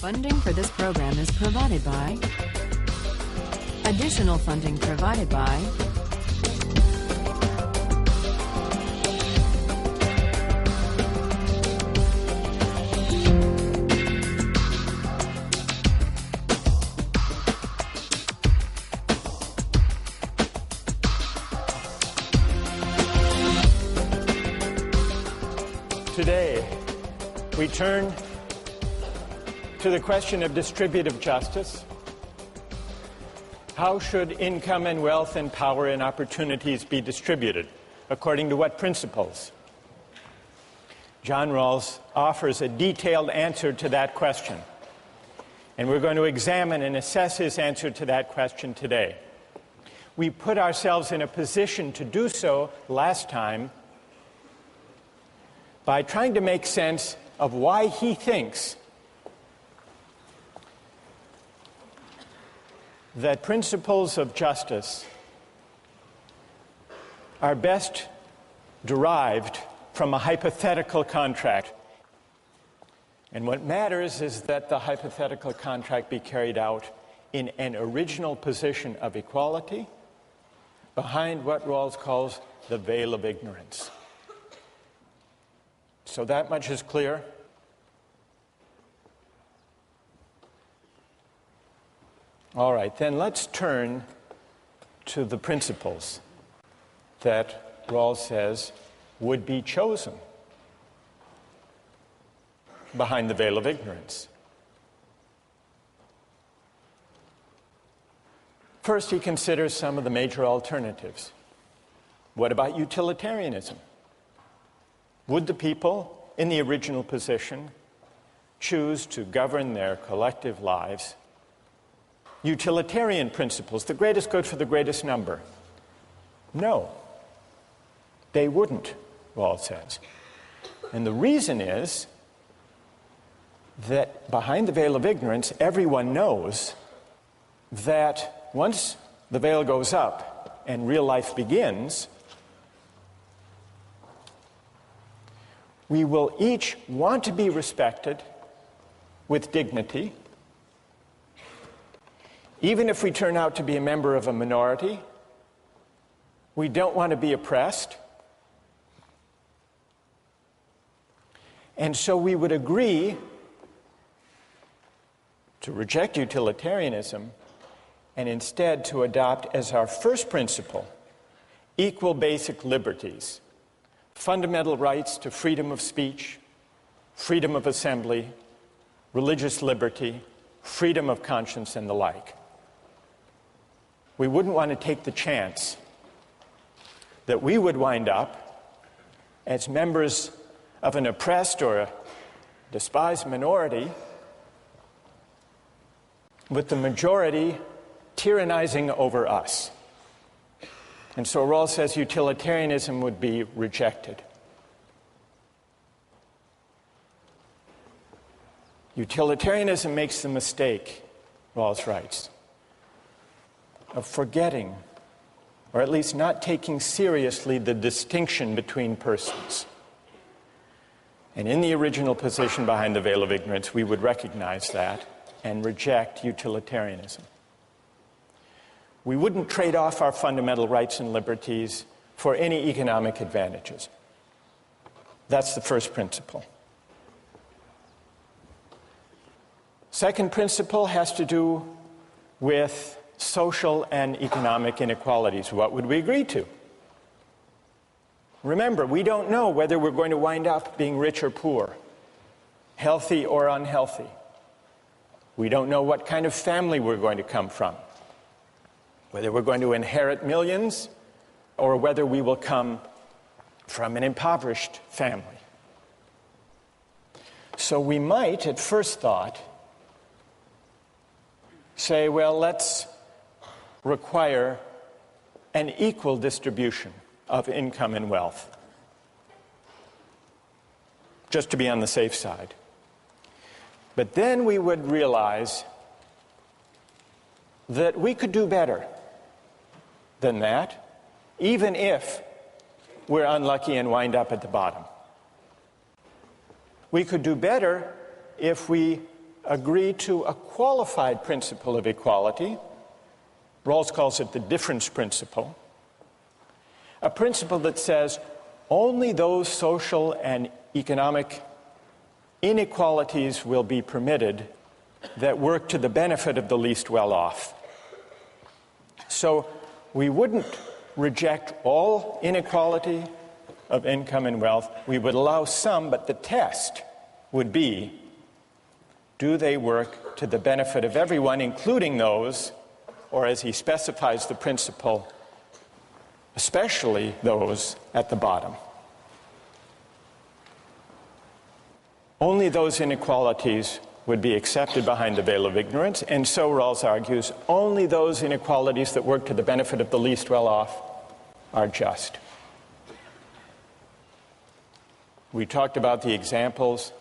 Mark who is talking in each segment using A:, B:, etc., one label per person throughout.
A: Funding for this program is provided by. Additional funding provided by.
B: Today, we turn to the question of distributive justice. How should income and wealth and power and opportunities be distributed? According to what principles? John Rawls offers a detailed answer to that question. And we're going to examine and assess his answer to that question today. We put ourselves in a position to do so last time by trying to make sense of why he thinks that principles of justice are best derived from a hypothetical contract. And what matters is that the hypothetical contract be carried out in an original position of equality behind what Rawls calls the veil of ignorance. So that much is clear. All right, then let's turn to the principles that Rawls says would be chosen behind the veil of ignorance. First, he considers some of the major alternatives. What about utilitarianism? Would the people in the original position choose to govern their collective lives? Utilitarian principles, the greatest good for the greatest number. No, they wouldn't, Rawls says. And the reason is that behind the veil of ignorance, everyone knows that once the veil goes up and real life begins, we will each want to be respected with dignity. Even if we turn out to be a member of a minority, we don't want to be oppressed. And so we would agree to reject utilitarianism and instead to adopt as our first principle equal basic liberties, fundamental rights to freedom of speech, freedom of assembly, religious liberty, freedom of conscience, and the like. We wouldn't want to take the chance that we would wind up as members of an oppressed or a despised minority with the majority tyrannizing over us. And so Rawls says utilitarianism would be rejected. Utilitarianism makes the mistake, Rawls writes, of forgetting, or at least not taking seriously, the distinction between persons. And in the original position behind the veil of ignorance, we would recognize that and reject utilitarianism. We wouldn't trade off our fundamental rights and liberties for any economic advantages. That's the first principle. Second principle has to do with social and economic inequalities. What would we agree to? Remember, we don't know whether we're going to wind up being rich or poor, healthy or unhealthy. We don't know what kind of family we're going to come from, whether we're going to inherit millions or whether we will come from an impoverished family. So we might, at first thought, say, well, let's require an equal distribution of income and wealth, just to be on the safe side. But then we would realize that we could do better than that, even if we're unlucky and wind up at the bottom. We could do better if we agree to a qualified principle of equality. Rawls calls it the difference principle. A principle that says only those social and economic inequalities will be permitted that work to the benefit of the least well-off. So we wouldn't reject all inequality of income and wealth. We would allow some, but the test would be, do they work to the benefit of everyone, including those, or as he specifies the principle, especially those at the bottom? Only those inequalities would be accepted behind the veil of ignorance, and so Rawls argues, only those inequalities that work to the benefit of the least well-off are just. We talked about the examples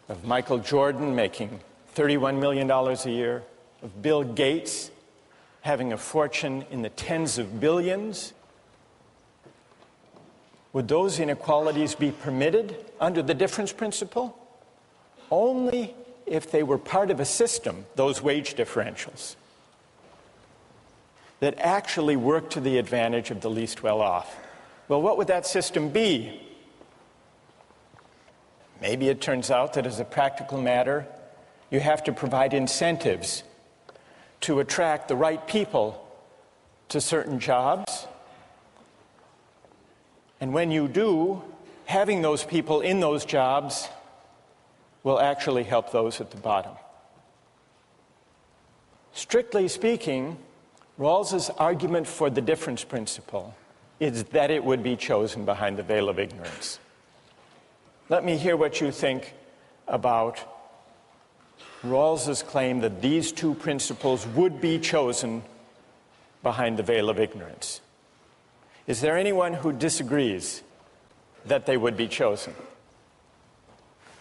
B: of Michael Jordan making $31 million a year, of Bill Gates having a fortune in the tens of billions. Would those inequalities be permitted under the difference principle? Only if they were part of a system, those wage differentials, that actually work to the advantage of the least well-off. Well, what would that system be? Maybe it turns out that as a practical matter, you have to provide incentives to attract the right people to certain jobs. And when you do, having those people in those jobs will actually help those at the bottom. Strictly speaking, Rawls's argument for the difference principle is that it would be chosen behind the veil of ignorance. Let me hear what you think about Rawls's claim that these two principles would be chosen behind the veil of ignorance. Is there anyone who disagrees that they would be chosen?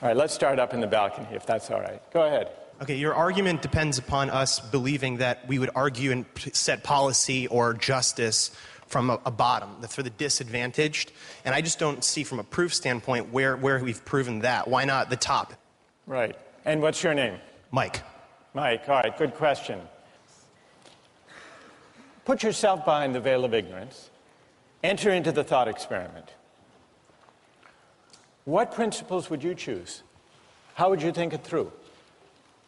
B: All right, let's start up in the balcony, if that's all right. Go ahead.
C: Okay, your argument depends upon us believing that we would argue and set policy or justice from a bottom, for the disadvantaged. And I just don't see from a proof standpoint where we've proven that. Why not the top?
B: Right. And what's your name?
C: Mike.
B: Mike, all right, good question. Put yourself behind the veil of ignorance. Enter into the thought experiment. What principles would you choose? How would you think it through?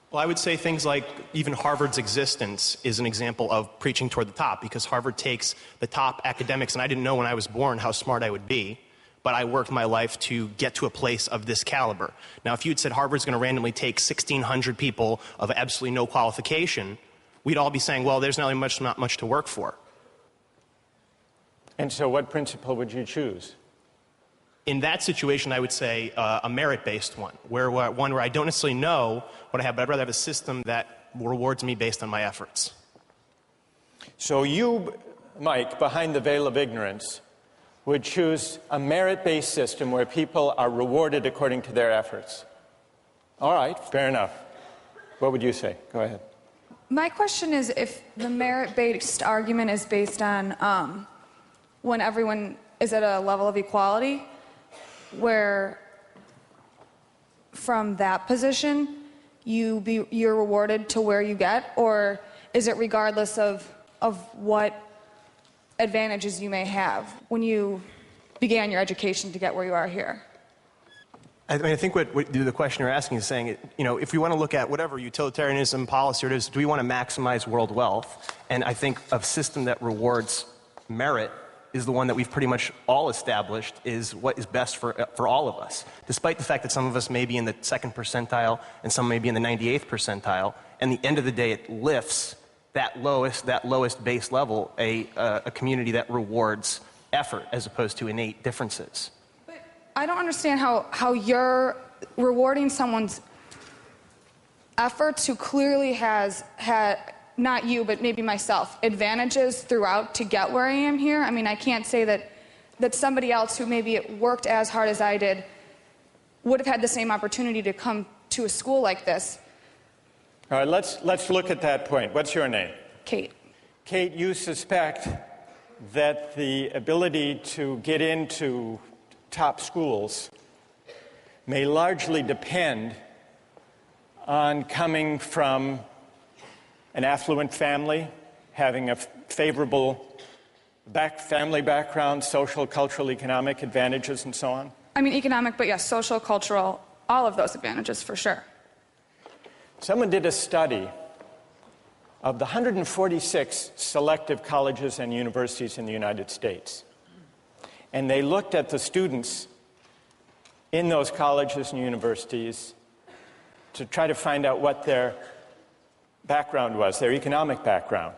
C: Well, I would say things like even Harvard's existence is an example of preaching toward the top, because Harvard takes the top academics, and I didn't know when I was born how smart I would be, but I worked my life to get to a place of this caliber. Now, if you'd said Harvard's going to randomly take 1,600 people of absolutely no qualification, we'd all be saying, well, there's not much to work for.
B: And so what principle would you choose?
C: In that situation, I would say a merit-based one, where I don't necessarily know what I have, but I'd rather have a system that rewards me based on my efforts.
B: So you, Mike, behind the veil of ignorance, would choose a merit-based system where people are rewarded according to their efforts. All right, fair enough. What would you say? Go ahead.
D: My question is, if the merit-based argument is based on when everyone is at a level of equality, where from that position you're rewarded to where you get, or is it regardless of what advantages you may have when you began your education to get where you are here?
C: I mean, I think what the question you're asking is saying, if we want to look at whatever utilitarianism policy it is, do we want to maximize world wealth? And I think a system that rewards merit is the one that we've pretty much all established is what is best for all of us. Despite the fact that some of us may be in the 2nd percentile and some may be in the 98th percentile, and at the end of the day it lifts that lowest base level a community that rewards effort as opposed to innate differences.
D: But I don't understand how you're rewarding someone's efforts who clearly has had, not you, but maybe myself, advantages throughout to get where I am here. I mean, I can't say that somebody else who maybe worked as hard as I did would have had the same opportunity to come to a school like this.
B: All right, let's look at that point. What's your name?
D: Kate.
B: Kate, you suspect that the ability to get into top schools may largely depend on coming from an affluent family, having a favorable family background, social, cultural, economic advantages, and so on?
D: I mean, economic, but yes, social, cultural, all of those advantages for sure.
B: Someone did a study of the 146 selective colleges and universities in the United States. And they looked at the students in those colleges and universities to try to find out what their background was, their economic background.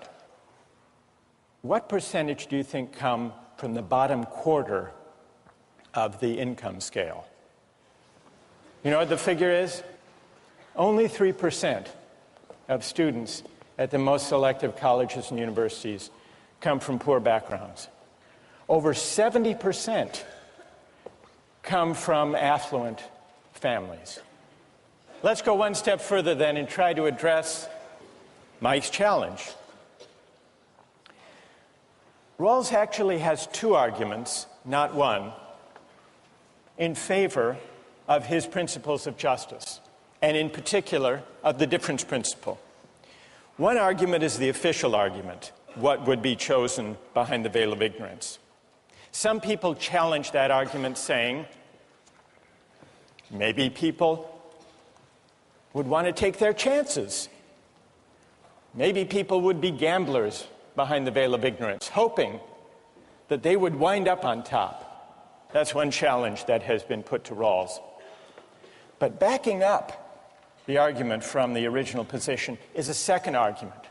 B: What percentage do you think come from the bottom quarter of the income scale? You know what the figure is? Only 3% of students at the most selective colleges and universities come from poor backgrounds. Over 70% come from affluent families. Let's go one step further then and try to address Mike's challenge. Rawls actually has two arguments, not one, in favor of his principles of justice, and in particular of the difference principle. One argument is the official argument, what would be chosen behind the veil of ignorance. Some people challenge that argument, saying maybe people would want to take their chances. Maybe people would be gamblers behind the veil of ignorance, hoping that they would wind up on top. That's one challenge that has been put to Rawls. But backing up the argument from the original position is a second argument.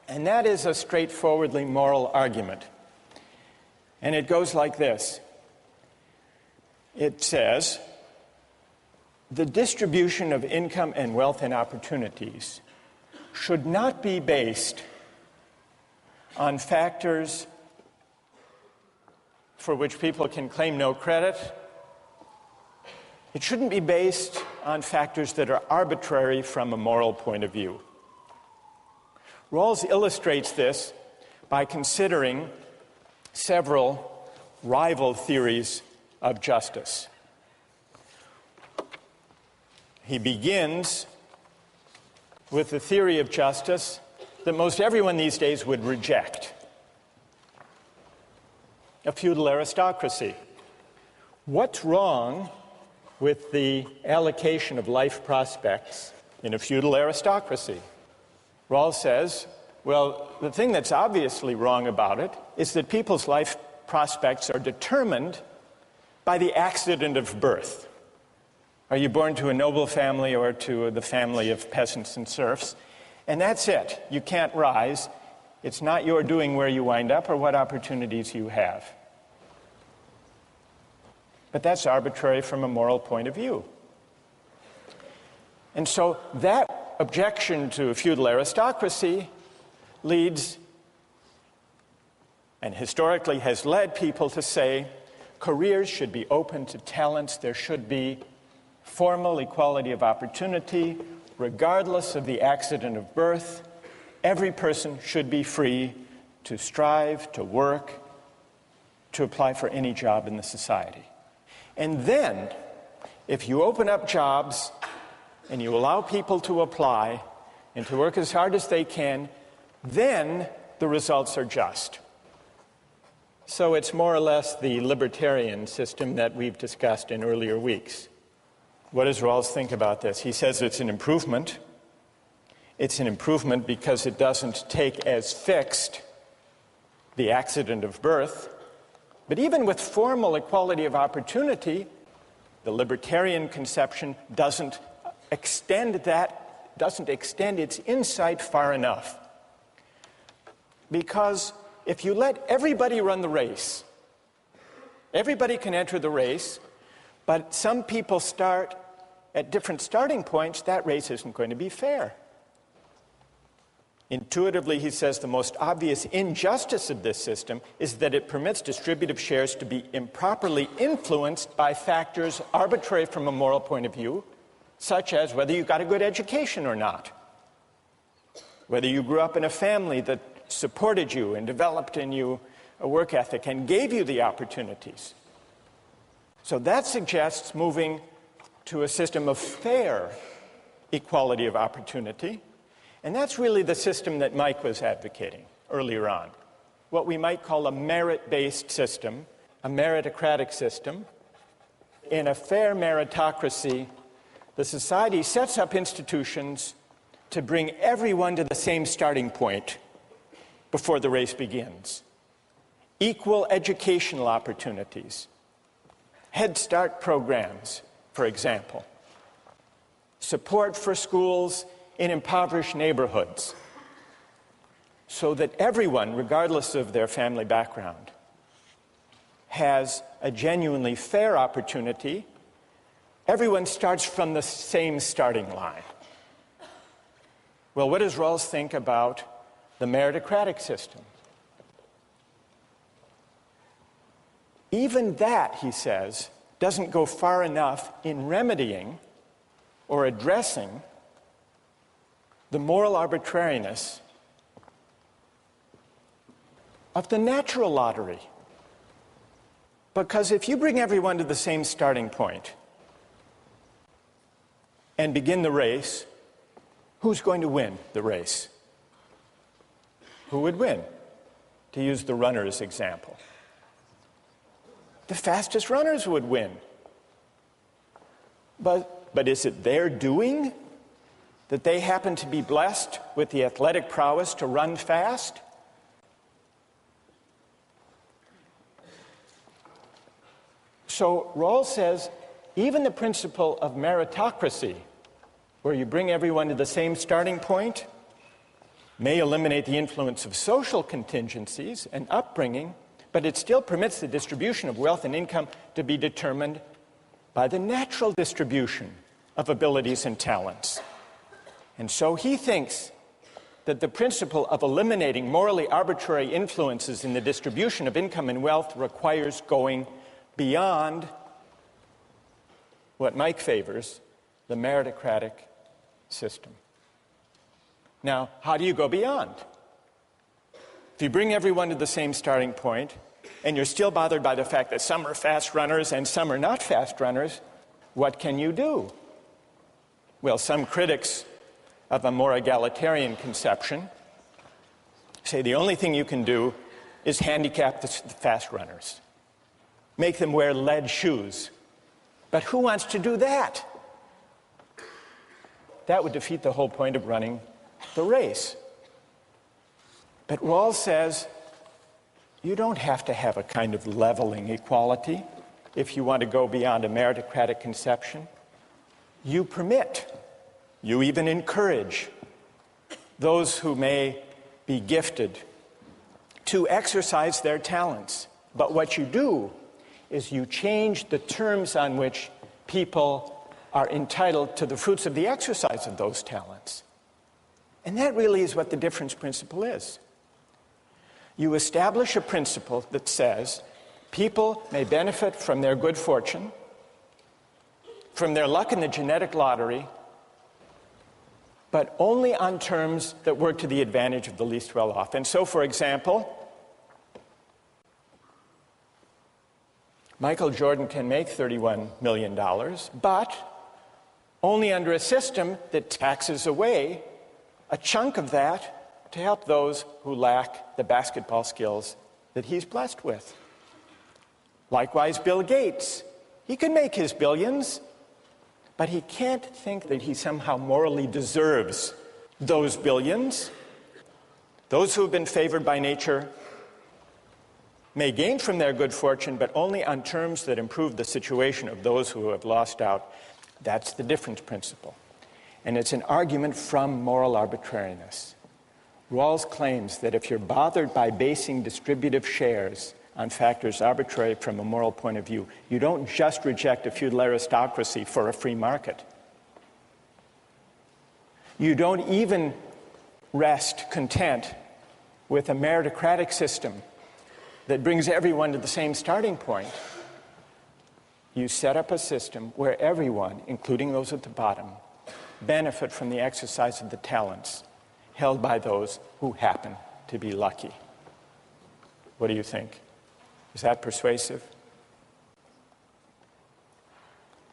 B: And that is a straightforwardly moral argument. And it goes like this. It says, the distribution of income and wealth and opportunities should not be based on factors for which people can claim no credit. It shouldn't be based on factors that are arbitrary from a moral point of view. Rawls illustrates this by considering several rival theories of justice. He begins with the theory of justice that most everyone these days would reject: a feudal aristocracy. What's wrong with the allocation of life prospects in a feudal aristocracy? Rawls says, well, the thing that's obviously wrong about it is that people's life prospects are determined by the accident of birth. Are you born to a noble family or to the family of peasants and serfs? And that's it. You can't rise. It's not your doing where you wind up or what opportunities you have. But that's arbitrary from a moral point of view. And so that objection to feudal aristocracy leads, and historically has led people to say, careers should be open to talents. There should be formal equality of opportunity, regardless of the accident of birth. Every person should be free to strive, to work, to apply for any job in the society. And then, if you open up jobs and you allow people to apply and to work as hard as they can, then the results are just. So it's more or less the libertarian system that we've discussed in earlier weeks. What does Rawls think about this? He says it's an improvement. It's an improvement because it doesn't take as fixed the accident of birth. But even with formal equality of opportunity, the libertarian conception doesn't extend its insight far enough. Because if you let everybody run the race, everybody can enter the race, but some people start at different starting points, that race isn't going to be fair. Intuitively, he says, the most obvious injustice of this system is that it permits distributive shares to be improperly influenced by factors arbitrary from a moral point of view, such as whether you got a good education or not, whether you grew up in a family that supported you and developed in you a work ethic and gave you the opportunities. So that suggests moving to a system of fair equality of opportunity. And that's really the system that Mike was advocating earlier on. What we might call a merit-based system, a meritocratic system. In a fair meritocracy, the society sets up institutions to bring everyone to the same starting point before the race begins. Equal educational opportunities, Head Start programs, for example, support for schools in impoverished neighborhoods, so that everyone, regardless of their family background, has a genuinely fair opportunity. Everyone starts from the same starting line. Well, what does Rawls think about the meritocratic system? Even that, he says, doesn't go far enough in remedying or addressing the moral arbitrariness of the natural lottery. Because if you bring everyone to the same starting point and begin the race, who's going to win the race? Who would win? To use the runners example. The fastest runners would win. But is it their doing that they happen to be blessed with the athletic prowess to run fast? So Rawls says even the principle of meritocracy, where you bring everyone to the same starting point, may eliminate the influence of social contingencies and upbringing, but it still permits the distribution of wealth and income to be determined by the natural distribution of abilities and talents. And so he thinks that the principle of eliminating morally arbitrary influences in the distribution of income and wealth requires going beyond what Mike favors, the meritocratic system. Now, how do you go beyond? If you bring everyone to the same starting point, and you're still bothered by the fact that some are fast runners and some are not fast runners, what can you do? Well, some critics of a more egalitarian conception say the only thing you can do is handicap the fast runners. Make them wear lead shoes. But who wants to do that? That would defeat the whole point of running the race. But Rawls says you don't have to have a kind of leveling equality if you want to go beyond a meritocratic conception. You permit, you even encourage those who may be gifted to exercise their talents. But what you do is you change the terms on which people are entitled to the fruits of the exercise of those talents. And that really is what the difference principle is. You establish a principle that says people may benefit from their good fortune, from their luck in the genetic lottery, but only on terms that work to the advantage of the least well-off. And so, for example, Michael Jordan can make $31 million, but only under a system that taxes away a chunk of that to help those who lack the basketball skills that he's blessed with. Likewise, Bill Gates. He can make his billions, but he can't think that he somehow morally deserves those billions. Those who have been favored by nature may gain from their good fortune, but only on terms that improve the situation of those who have lost out. That's the difference principle. And it's an argument from moral arbitrariness. Rawls claims that if you're bothered by basing distributive shares on factors arbitrary from a moral point of view, you don't just reject a feudal aristocracy for a free market. You don't even rest content with a meritocratic system that brings everyone to the same starting point. You set up a system where everyone, including those at the bottom, benefit from the exercise of the talents held by those who happen to be lucky. What do you think? Is that persuasive?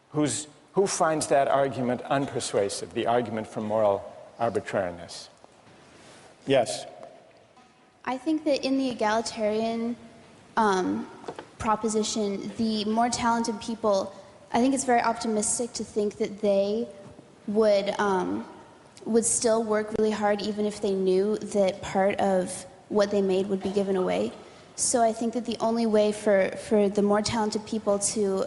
B: Who's Who finds that argument unpersuasive, the argument for moral arbitrariness? Yes?
E: I think that in the egalitarian proposition, the more talented people, I think it's very optimistic to think that they would still work really hard even if they knew that part of what they made would be given away. So I think that the only way for the more talented people to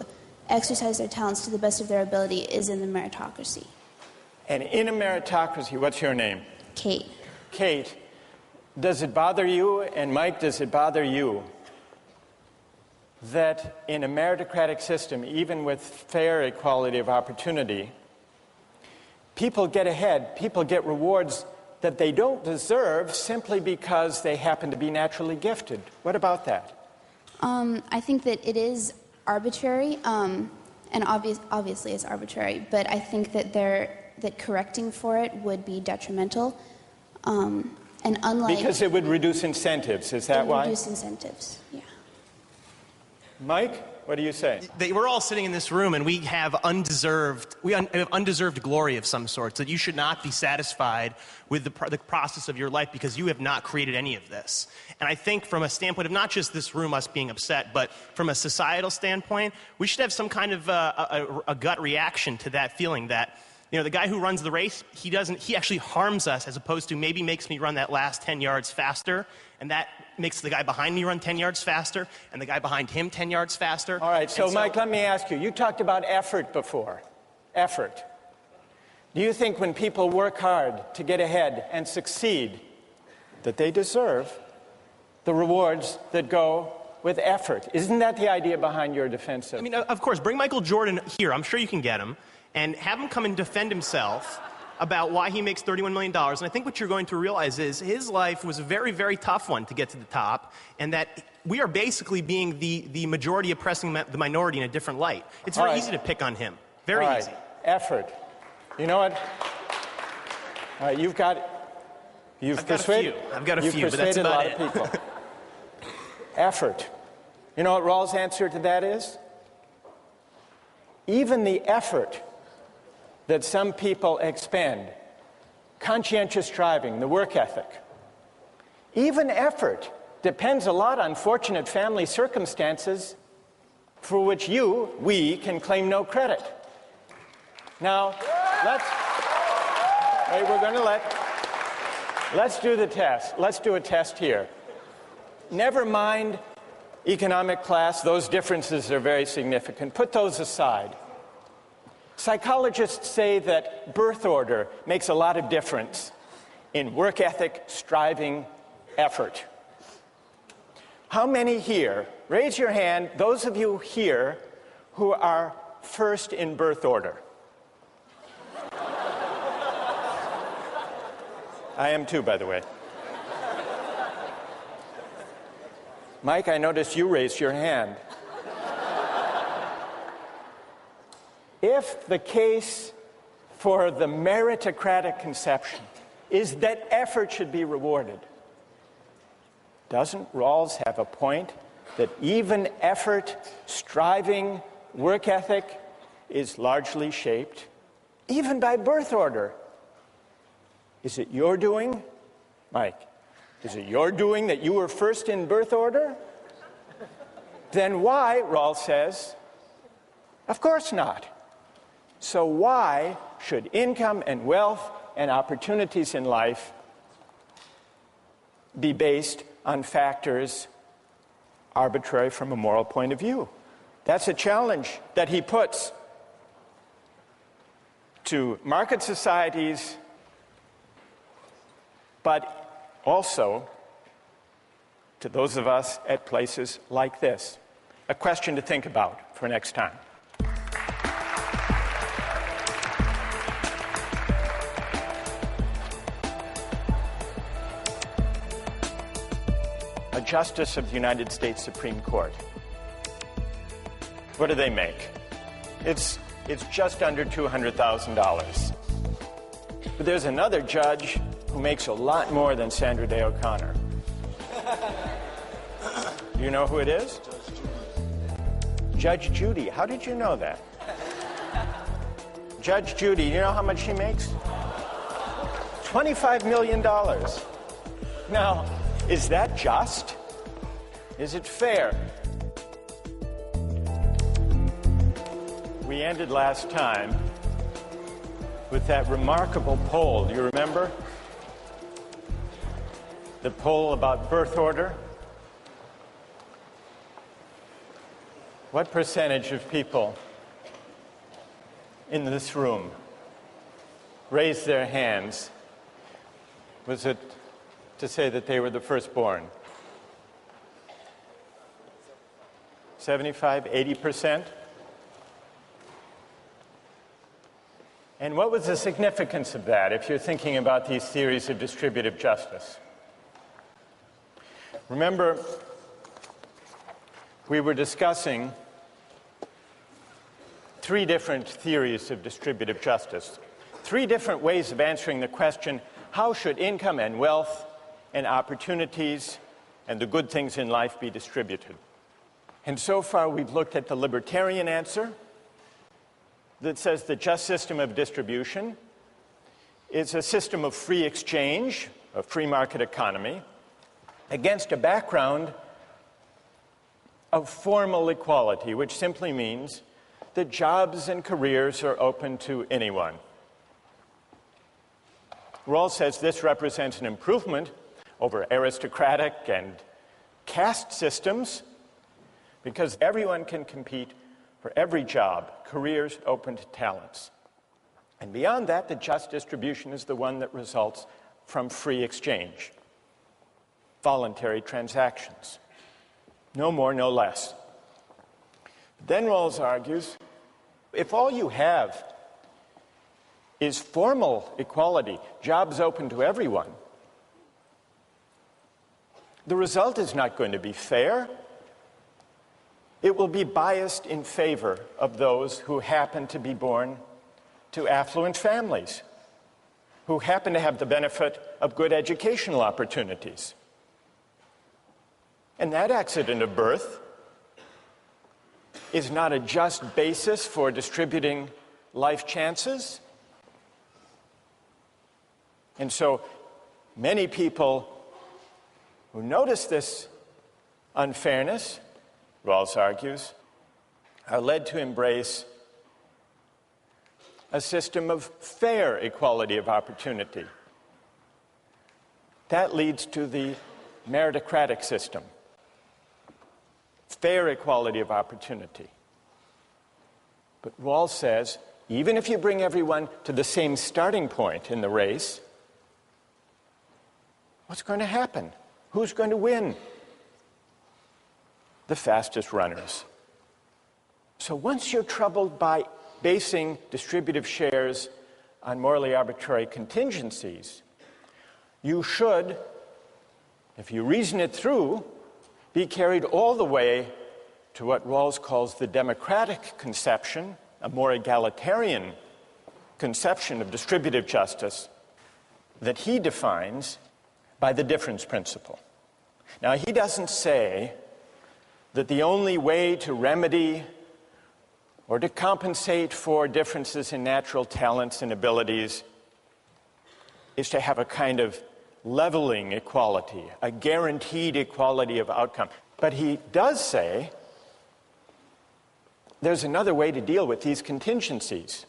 E: exercise their talents to the best of their ability is in the meritocracy.
B: And in a meritocracy, what's your name?
E: Kate.
B: Kate, does it bother you, and Mike, does it bother you, that in a meritocratic system, even with fair equality of opportunity, people get ahead, people get rewards that they don't deserve simply because they happen to be naturally gifted? What about that?
E: I think that it is arbitrary, and obviously it's arbitrary, but I think that that correcting for it would be detrimental. And unlike...
B: Because it would reduce incentives, is that why?
E: Reduce incentives, yeah.
B: Mike, what do you say?
C: We're all sitting in this room and we have undeserved glory of some sort, that you should not be satisfied with the process of your life because you have not created any of this. And I think from a standpoint of not just this room, us being upset, but from a societal standpoint, we should have some kind of a gut reaction to that feeling that, you know, the guy who runs the race, he actually harms us as opposed to maybe makes me run that last 10 yards faster, and that makes the guy behind me run 10 yards faster, and the guy behind him 10 yards faster.
B: All right, so Mike, let me ask you. You talked about effort before. Effort. Do you think when people work hard to get ahead and succeed, that they deserve the rewards that go with effort? Isn't that the idea behind your defense of...
C: I mean, of course, bring Michael Jordan here. I'm sure you can get him. And have him come and defend himself about why he makes $31 million. And I think what you're going to realize is his life was a very, very tough one to get to the top, and that we are basically being the majority oppressing the minority in a different light. It's very easy to pick on him. Very easy.
B: Effort. You know what? All right, you've persuaded...
C: I've got a few, but that's about it.
B: A lot of people. Effort. You know what Rawls' answer to that is? Even the effort that some people expend, conscientious striving, the work ethic, even effort depends a lot on fortunate family circumstances for which we can claim no credit. Now, let's do the test. Let's do a test here. Never mind economic class, those differences are very significant. Put those aside. Psychologists say that birth order makes a lot of difference in work ethic, striving, effort. How many here, raise your hand, those of you here who are first in birth order? I am too, by the way. Mike, I noticed you raised your hand. If the case for the meritocratic conception is that effort should be rewarded, doesn't Rawls have a point that even effort, striving, work ethic is largely shaped, even by birth order? Is it your doing, Mike? Is it your doing that you were first in birth order? Then why, Rawls says, of course not. So why should income and wealth and opportunities in life be based on factors arbitrary from a moral point of view? That's a challenge that he puts to market societies, but also to those of us at places like this. A question to think about for next time. A justice of the United States Supreme Court. What do they make? It's just under $200,000. But there's another judge who makes a lot more than Sandra Day O'Connor. Do you know who it is? Judge Judy. How did you know that? Judge Judy, you know how much she makes? $25 million. Now, is that just? Is it fair? We ended last time with that remarkable poll. Do you remember? The poll about birth order. What percentage of people in this room raised their hands? Was it to say that they were the firstborn? 75, 80%? And what was the significance of that if you're thinking about these theories of distributive justice? Remember, we were discussing three different theories of distributive justice, three different ways of answering the question, how should income and wealth and opportunities and the good things in life be distributed? And so far we've looked at the libertarian answer that says the just system of distribution is a system of free exchange, a free market economy, against a background of formal equality, which simply means that jobs and careers are open to anyone. Rawls says this represents an improvement over aristocratic and caste systems because everyone can compete for every job, careers open to talents. And beyond that, the just distribution is the one that results from free exchange, voluntary transactions. No more, no less. Then Rawls argues, if all you have is formal equality, jobs open to everyone, the result is not going to be fair. It will be biased in favor of those who happen to be born to affluent families, who happen to have the benefit of good educational opportunities. And that accident of birth is not a just basis for distributing life chances. And so many people who notice this unfairness, Rawls argues, are led to embrace a system of fair equality of opportunity. That leads to the meritocratic system. Fair equality of opportunity. But Rawls says, even if you bring everyone to the same starting point in the race, what's going to happen? Who's going to win? The fastest runners. So once you're troubled by basing distributive shares on morally arbitrary contingencies, you should, if you reason it through, be carried all the way to what Rawls calls the democratic conception, a more egalitarian conception of distributive justice that he defines by the difference principle. Now, he doesn't say that the only way to remedy or to compensate for differences in natural talents and abilities is to have a kind of leveling equality, a guaranteed equality of outcome. But he does say there's another way to deal with these contingencies.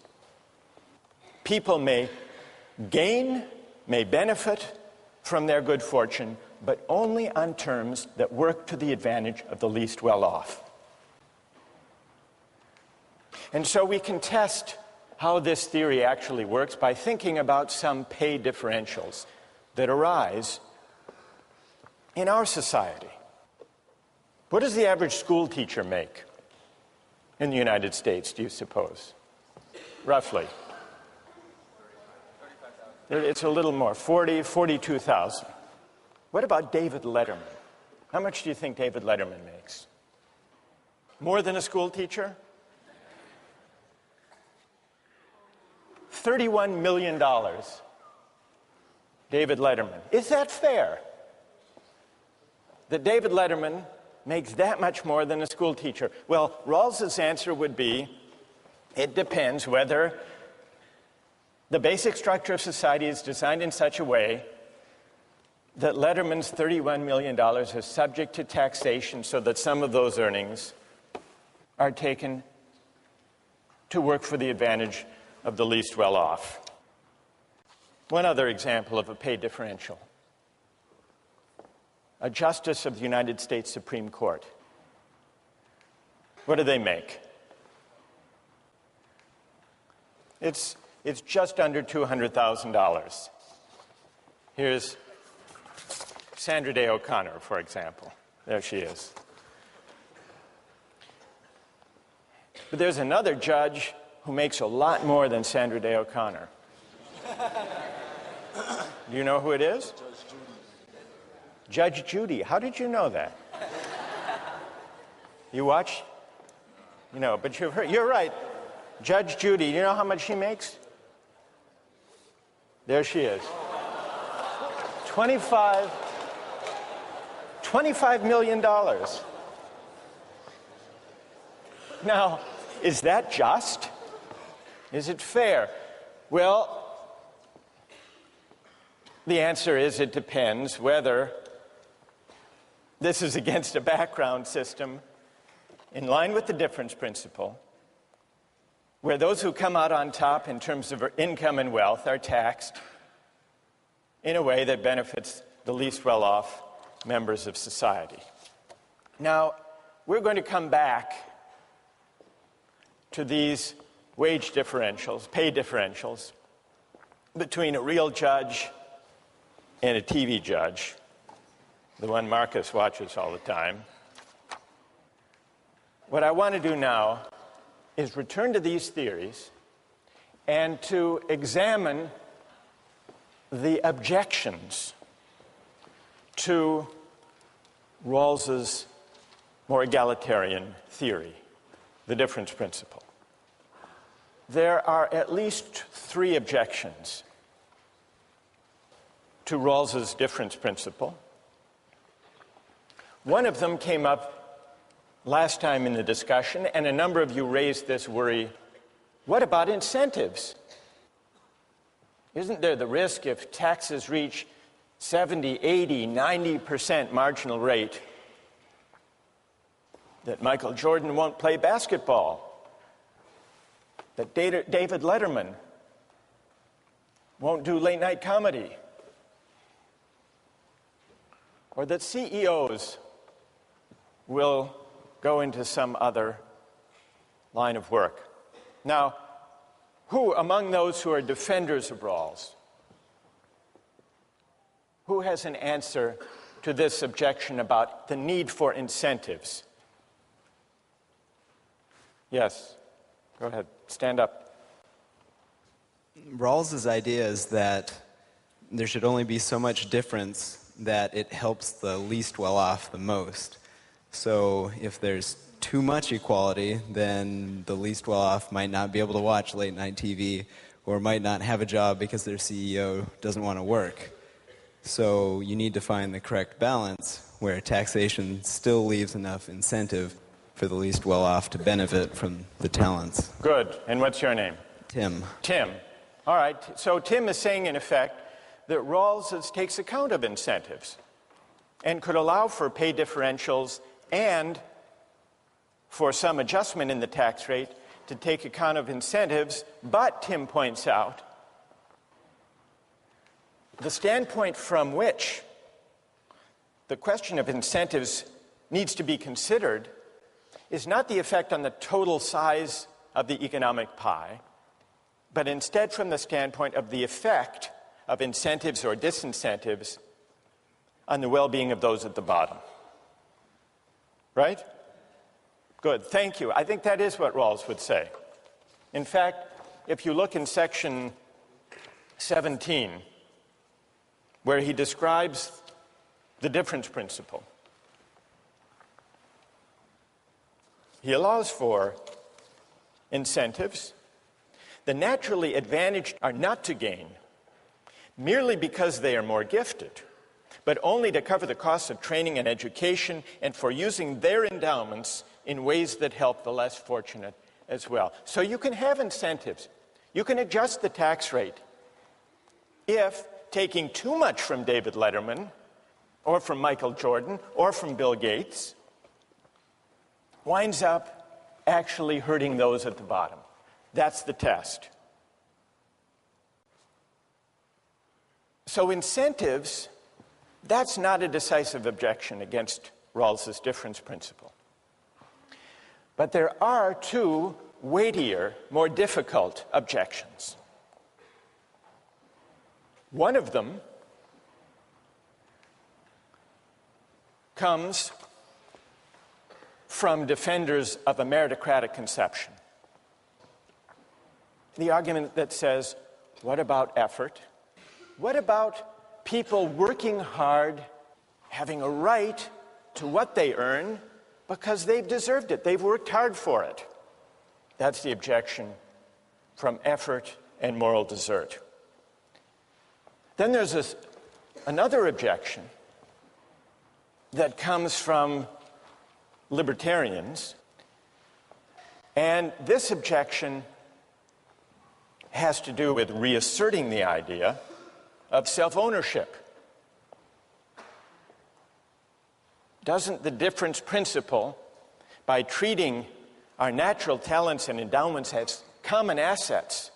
B: People may gain, may benefit from their good fortune, but only on terms that work to the advantage of the least well-off. And so we can test how this theory actually works by thinking about some pay differentials that arise in our society. What does the average school teacher make in the United States, do you suppose? Roughly. It's a little more, 42,000. What about David Letterman? How much do you think David Letterman makes? More than a school teacher? $31 million. David Letterman. Is that fair? That David Letterman makes that much more than a school teacher? Well, Rawls's answer would be, it depends whether The basic structure of society is designed in such a way that Letterman's $31 million is subject to taxation so that some of those earnings are taken to work for the advantage of the least well-off. One other example of a pay differential. A justice of the United States Supreme Court. What do they make? It's just under $200,000. Here's Sandra Day O'Connor, for example. There she is. But there's another judge who makes a lot more than Sandra Day O'Connor. Do you know who it is? Judge Judy. How did you know that? You watch? You know, but you've heard. You're right. Judge Judy, you know how much she makes? There she is. $25 million. Now, is that just? Is it fair? Well, the answer is it depends whether this is against a background system in line with the difference principle, where those who come out on top in terms of income and wealth are taxed in a way that benefits the least well-off members of society. Now, we're going to come back to these wage differentials, pay differentials, between a real judge and a TV judge, the one Marcus watches all the time. What I want to do now is return to these theories and to examine the objections to Rawls's more egalitarian theory, the difference principle. There are at least 3 objections to Rawls's difference principle. One of them came up last time in the discussion, and a number of you raised this worry. What about incentives? Isn't there the risk if taxes reach 70, 80, 90% marginal rate that Michael Jordan won't play basketball? That David Letterman won't do late-night comedy? Or that CEOs will go into some other line of work? Now, who among those who are defenders of Rawls, who has an answer to this objection about the need for incentives? Yes, go ahead, stand up.
F: Rawls's idea is that there should only be so much difference that it helps the least well-off the most. So if there's too much equality, then the least well-off might not be able to watch late-night TV or might not have a job because their CEO doesn't want to work. So you need to find the correct balance where taxation still leaves enough incentive for the least well-off to benefit from the talents.
B: Good. And what's your name?
F: Tim.
B: Tim. All right. So Tim is saying, in effect, that Rawls takes account of incentives and could allow for pay differentials and for some adjustment in the tax rate to take account of incentives. But, Tim points out, the standpoint from which the question of incentives needs to be considered is not the effect on the total size of the economic pie, but instead from the standpoint of the effect of incentives or disincentives on the well-being of those at the bottom. Right? Good, thank you. I think that is what Rawls would say. In fact, if you look in section 17, where he describes the difference principle, he allows for incentives. The naturally advantaged are not to gain merely because they are more gifted, but only to cover the costs of training and education and for using their endowments in ways that help the less fortunate as well. So you can have incentives. You can adjust the tax rate if taking too much from David Letterman or from Michael Jordan or from Bill Gates winds up actually hurting those at the bottom. That's the test. So incentives, that's not a decisive objection against Rawls's difference principle. But there are two weightier, more difficult objections. One of them comes from defenders of a meritocratic conception. The argument that says, what about effort? What about people working hard, having a right to what they earn because they've deserved it, they've worked hard for it? That's the objection from effort and moral desert. Then there's another objection that comes from libertarians, and this objection has to do with reasserting the idea of self-ownership. Doesn't the difference principle, by treating our natural talents and endowments as common assets,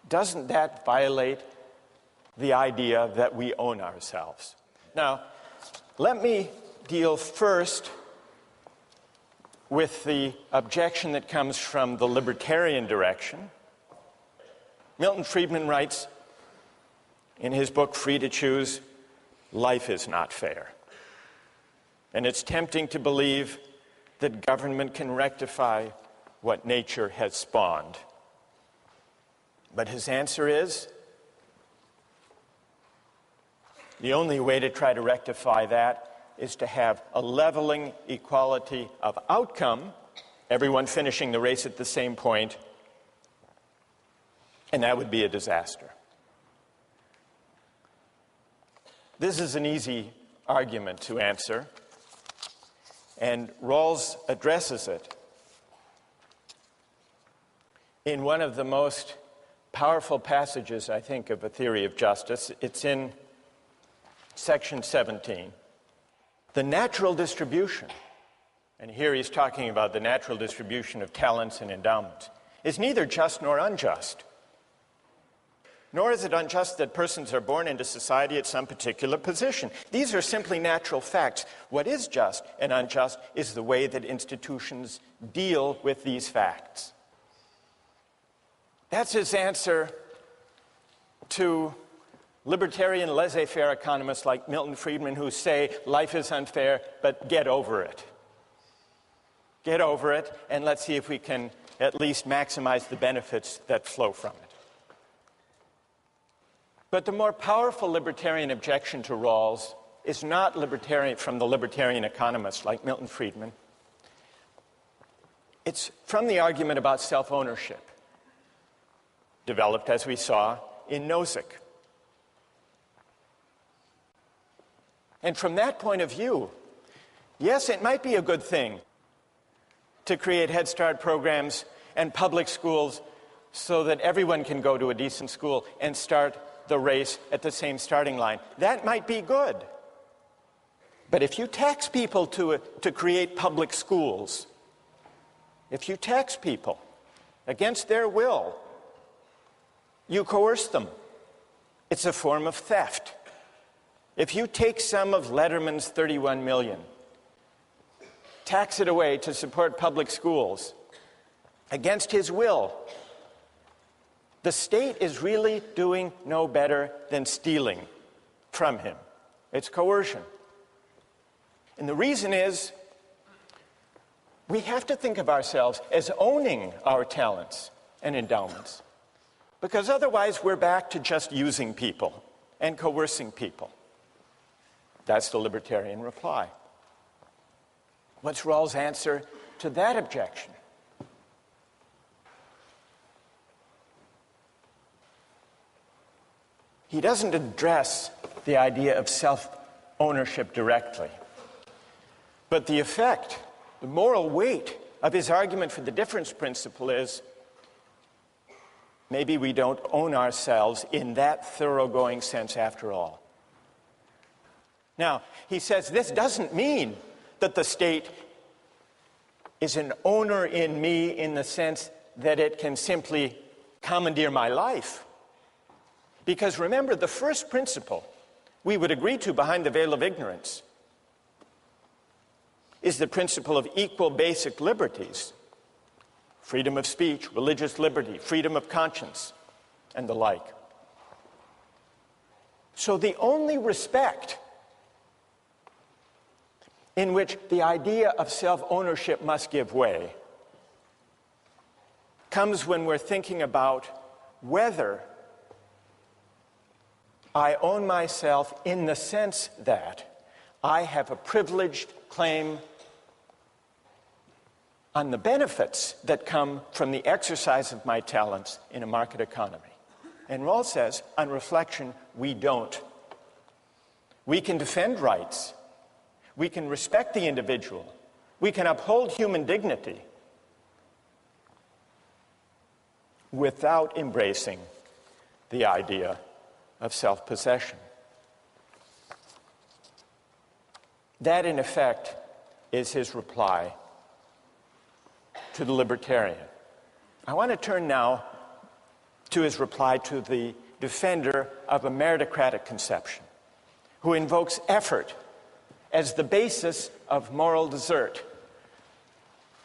B: doesn't that violate the idea that we own ourselves? Now, let me deal first with the objection that comes from the libertarian direction. Milton Friedman writes in his book, Free to Choose, life is not fair. And it's tempting to believe that government can rectify what nature has spawned. But his answer is, the only way to try to rectify that is to have a leveling equality of outcome, everyone finishing the race at the same point, and that would be a disaster. This is an easy argument to answer, and Rawls addresses it in one of the most powerful passages, I think, of A Theory of Justice. It's in section 17. The natural distribution, and here he's talking about the natural distribution of talents and endowments, is neither just nor unjust. Nor is it unjust that persons are born into society at some particular position. These are simply natural facts. What is just and unjust is the way that institutions deal with these facts. That's his answer to libertarian laissez-faire economists like Milton Friedman, who say life is unfair, but get over it. Get over it, and let's see if we can at least maximize the benefits that flow from it. But the more powerful libertarian objection to Rawls is not from the libertarian economists like Milton Friedman. It's from the argument about self-ownership, developed, as we saw, in Nozick. And from that point of view, yes, it might be a good thing to create Head Start programs and public schools so that everyone can go to a decent school and start the race at the same starting line. That might be good. But if you tax people to create public schools, if you tax people against their will, you coerce them. It's a form of theft. If you take some of Letterman's $31 million, tax it away to support public schools against his will, the state is really doing no better than stealing from him. It's coercion. And the reason is, we have to think of ourselves as owning our talents and endowments, because otherwise we're back to just using people and coercing people. That's the libertarian reply. What's Rawls' answer to that objection? He doesn't address the idea of self-ownership directly, but the effect, the moral weight of his argument for the difference principle is, maybe we don't own ourselves in that thoroughgoing sense after all. Now, he says this doesn't mean that the state is an owner in me in the sense that it can simply commandeer my life. Because remember, the first principle we would agree to behind the veil of ignorance is the principle of equal basic liberties: freedom of speech, religious liberty, freedom of conscience, and the like. So the only respect in which the idea of self-ownership must give way comes when we're thinking about whether I own myself in the sense that I have a privileged claim on the benefits that come from the exercise of my talents in a market economy. And Rawls says, on reflection, we don't. We can defend rights. We can respect the individual. We can uphold human dignity without embracing the idea of self-possession. That, in effect, is his reply to the libertarian. I want to turn now to his reply to the defender of a meritocratic conception, who invokes effort as the basis of moral desert.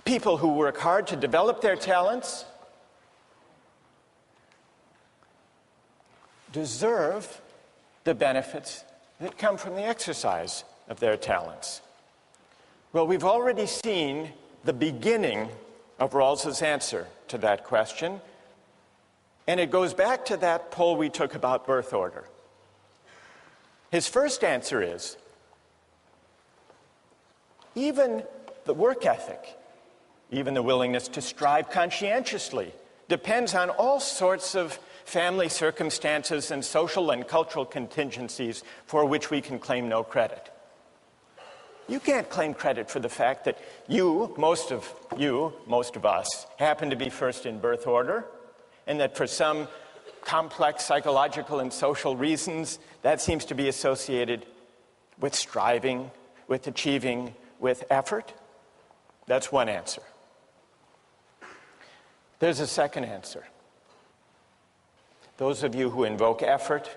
B: People who work hard to develop their talents deserve the benefits that come from the exercise of their talents. Well, we've already seen the beginning of Rawls's answer to that question, and it goes back to that poll we took about birth order. His first answer is, even the work ethic, even the willingness to strive conscientiously, depends on all sorts of family circumstances and social and cultural contingencies for which we can claim no credit. You can't claim credit for the fact that most of us, happen to be first in birth order, and that for some complex psychological and social reasons, that seems to be associated with striving, with achieving, with effort. That's one answer. There's a second answer. Those of you who invoke effort,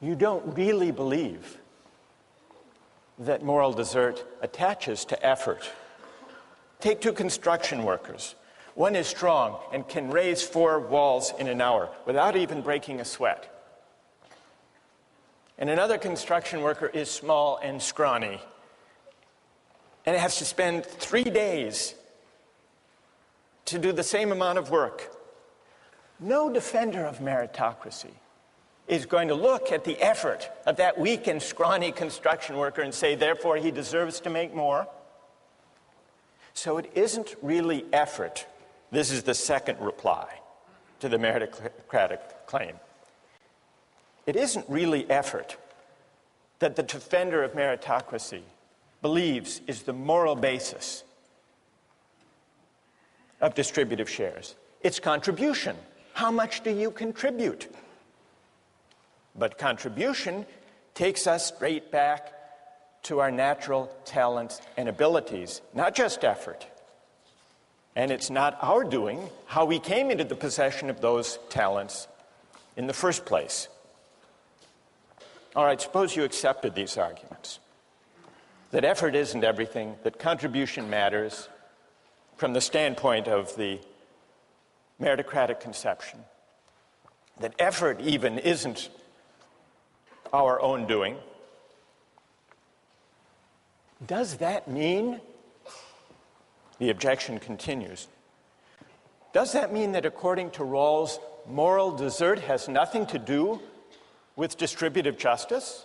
B: you don't really believe that moral desert attaches to effort. Take two construction workers. One is strong and can raise 4 walls in an hour without even breaking a sweat. And another construction worker is small and scrawny and has to spend 3 days to do the same amount of work. No defender of meritocracy is going to look at the effort of that weak and scrawny construction worker and say, therefore, he deserves to make more. So it isn't really effort. This is the second reply to the meritocratic claim. It isn't really effort that the defender of meritocracy believes is the moral basis of distributive shares. It's contribution. How much do you contribute? But contribution takes us straight back to our natural talents and abilities, not just effort. And it's not our doing how we came into the possession of those talents in the first place. All right, suppose you accepted these arguments, that effort isn't everything, that contribution matters from the standpoint of the meritocratic conception, that effort even isn't our own doing. Does that mean, the objection continues, does that mean that according to Rawls, moral desert has nothing to do with distributive justice?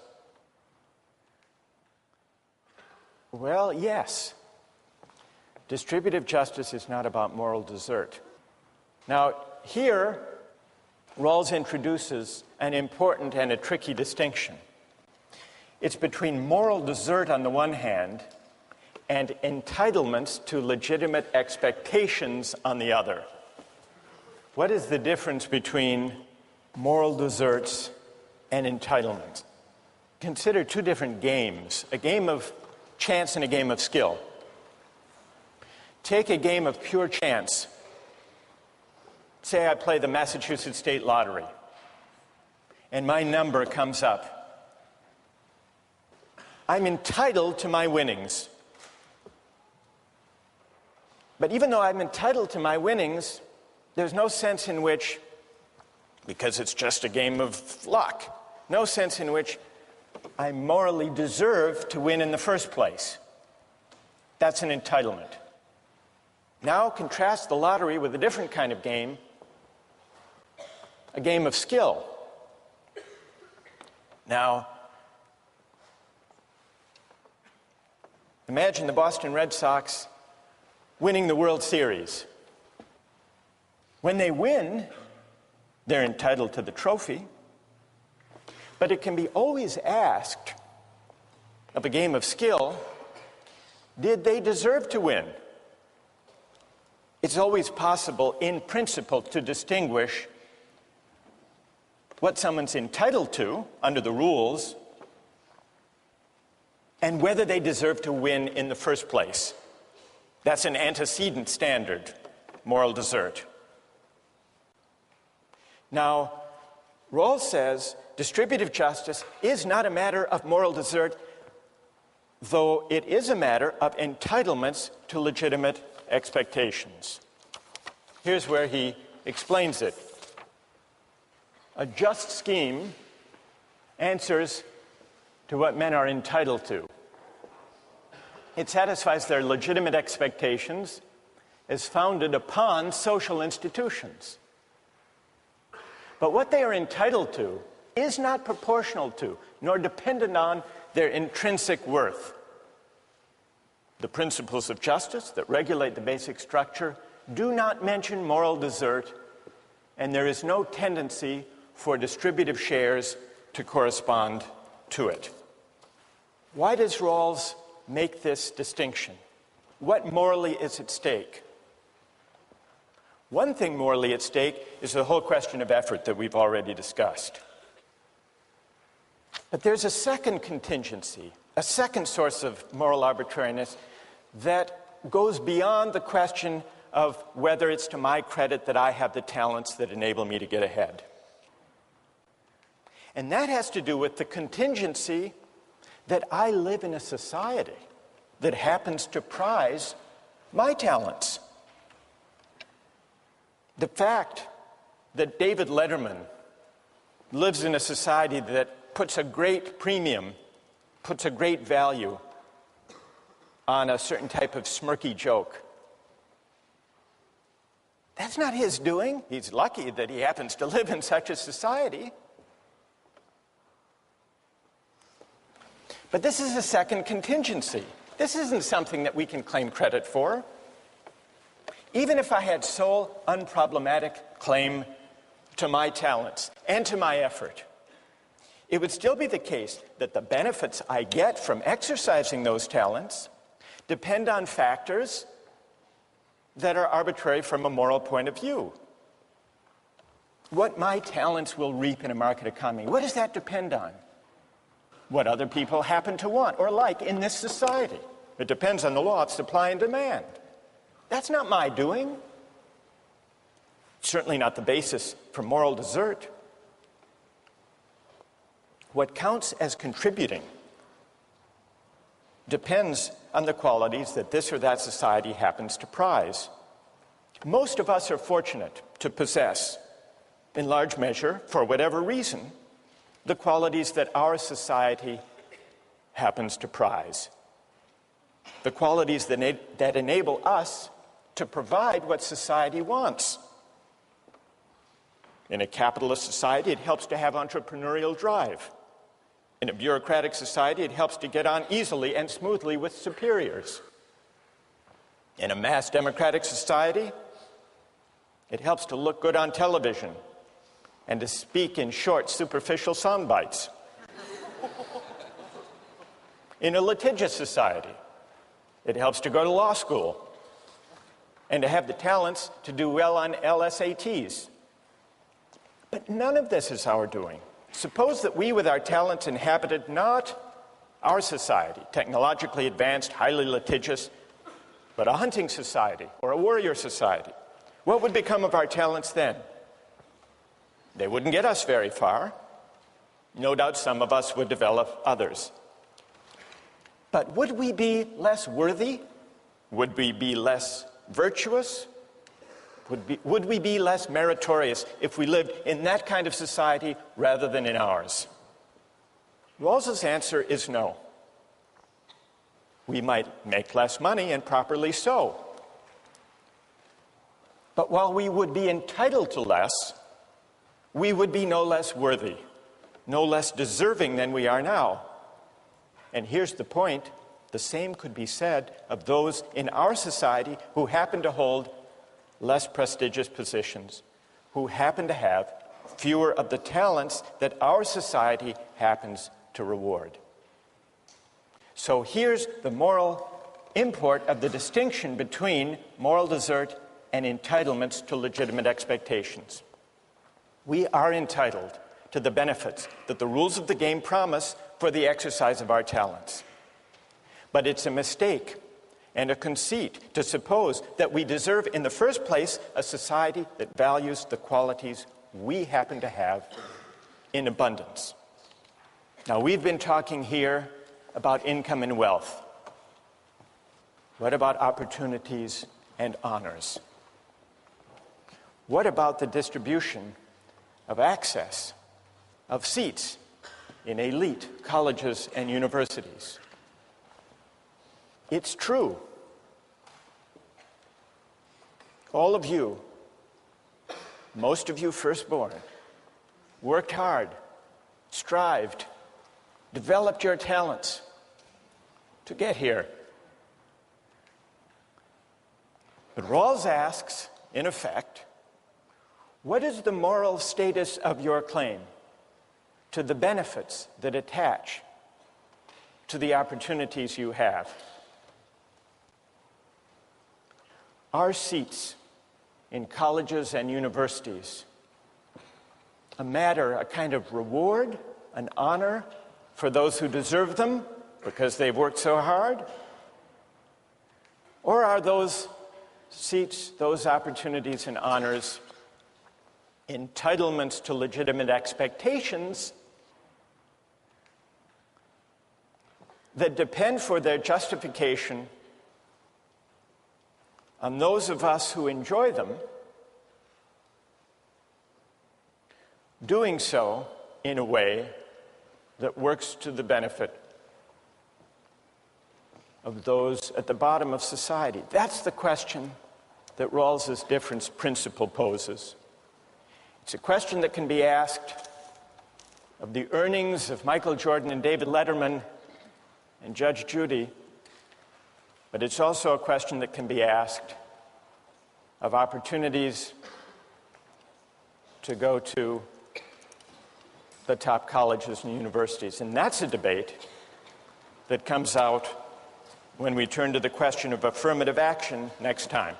B: Well, yes. Distributive justice is not about moral desert. Now, here, Rawls introduces an important and a tricky distinction. It's between moral desert on the one hand and entitlements to legitimate expectations on the other. What is the difference between moral deserts and entitlements? Consider two different games, a game of chance and a game of skill. Take a game of pure chance. Say I play the Massachusetts State Lottery, and my number comes up. I'm entitled to my winnings. But even though I'm entitled to my winnings, there's no sense in which, because it's just a game of luck, no sense in which I morally deserve to win in the first place. That's an entitlement. Now contrast the lottery with a different kind of game, a game of skill. Now, imagine the Boston Red Sox winning the World Series. When they win, they're entitled to the trophy, but it can be always asked of a game of skill, did they deserve to win? It's always possible, in principle, to distinguish what someone's entitled to under the rules and whether they deserve to win in the first place. That's an antecedent standard, moral desert. Now, Rawls says distributive justice is not a matter of moral desert, though it is a matter of entitlements to legitimate expectations. Here's where he explains it. A just scheme answers to what men are entitled to. It satisfies their legitimate expectations as founded upon social institutions. But what they are entitled to is not proportional to, nor dependent on, their intrinsic worth. The principles of justice that regulate the basic structure do not mention moral desert, and there is no tendency for distributive shares to correspond to it. Why does Rawls make this distinction? What morally is at stake? One thing morally at stake is the whole question of effort that we've already discussed. But there's a second contingency, a second source of moral arbitrariness that goes beyond the question of whether it's to my credit that I have the talents that enable me to get ahead. And that has to do with the contingency that I live in a society that happens to prize my talents. The fact that David Letterman lives in a society that puts a great premium, puts a great value on a certain type of smirky joke, that's not his doing. He's lucky that he happens to live in such a society. But this is a second contingency. This isn't something that we can claim credit for. Even if I had sole, unproblematic claim to my talents and to my effort, it would still be the case that the benefits I get from exercising those talents depend on factors that are arbitrary from a moral point of view. What my talents will reap in a market economy, what does that depend on? What other people happen to want or like in this society. It depends on the law of supply and demand. That's not my doing. Certainly not the basis for moral desert. What counts as contributing depends on the qualities that this or that society happens to prize. Most of us are fortunate to possess, in large measure, for whatever reason, the qualities that our society happens to prize. The qualities that enable us to provide what society wants. In a capitalist society, it helps to have entrepreneurial drive. In a bureaucratic society, it helps to get on easily and smoothly with superiors. In a mass democratic society, it helps to look good on television and to speak in short, superficial sound bites. In a litigious society, it helps to go to law school and to have the talents to do well on LSATs. But none of this is our doing. Suppose that we, with our talents, inhabited not our society, technologically advanced, highly litigious, but a hunting society or a warrior society. What would become of our talents then? They wouldn't get us very far. No doubt some of us would develop others. But would we be less worthy? Would we be less virtuous? Would we be less meritorious if we lived in that kind of society rather than in ours? Rawls's answer is no. We might make less money, and properly so. But while we would be entitled to less, we would be no less worthy, no less deserving than we are now. And here's the point: the same could be said of those in our society who happen to hold less prestigious positions, who happen to have fewer of the talents that our society happens to reward. So here's the moral import of the distinction between moral desert and entitlements to legitimate expectations. We are entitled to the benefits that the rules of the game promise for the exercise of our talents. But it's a mistake and a conceit to suppose that we deserve in the first place a society that values the qualities we happen to have in abundance. Now, we've been talking here about income and wealth. What about opportunities and honors? What about the distribution of access, of seats in elite colleges and universities? It's true. All of you, most of you firstborn, worked hard, strived, developed your talents to get here. But Rawls asks, in effect, what is the moral status of your claim to the benefits that attach to the opportunities you have? Are seats in colleges and universities a matter, a kind of reward, an honor for those who deserve them because they've worked so hard? Or are those seats, those opportunities and honors, entitlements to legitimate expectations that depend for their justification on those of us who enjoy them doing so in a way that works to the benefit of those at the bottom of society? That's the question that Rawls's difference principle poses. It's a question that can be asked of the earnings of Michael Jordan and David Letterman and Judge Judy, but it's also a question that can be asked of opportunities to go to the top colleges and universities. And that's a debate that comes out when we turn to the question of affirmative action next time.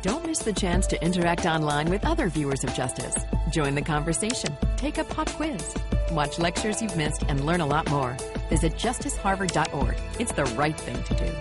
A: Don't miss the chance to interact online with other viewers of Justice. Join the conversation, take a pop quiz, watch lectures you've missed, and learn a lot more. Visit justiceharvard.org. It's the right thing to do.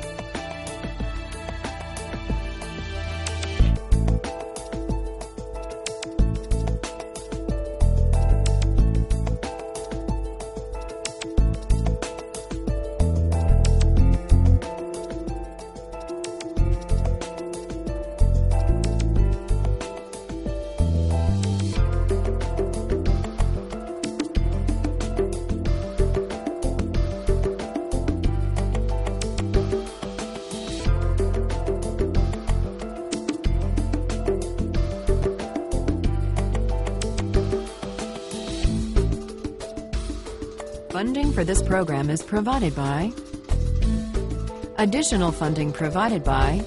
A: Funding for this program is provided by... Additional funding provided by